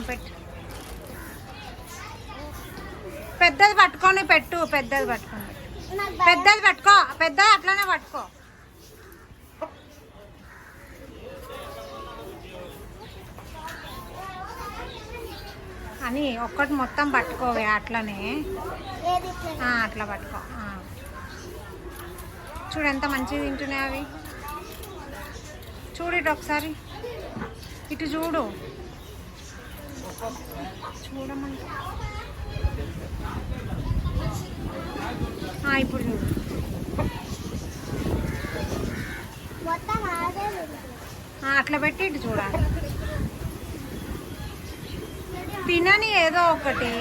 పెట్టు. పెద్దది పట్టుకొని పెట్టు. పెద్దది పట్టుకొని పెద్దది పట్టుకో. పెద్దది అట్లానే పట్టుకో. అని ఒక్కటి మొత్తం పట్టుకోవే అట్లనే. అట్లా పట్టుకో. చూడు ఎంత మంచిగా తింటున్నాయి అవి. చూడు ఇటు ఒకసారి, ఇటు చూడు. చూడమంట. ఇప్పుడు చూడు. అట్లా పెట్టి ఇటు చూడాలి. తినని ఏదో ఒకటి.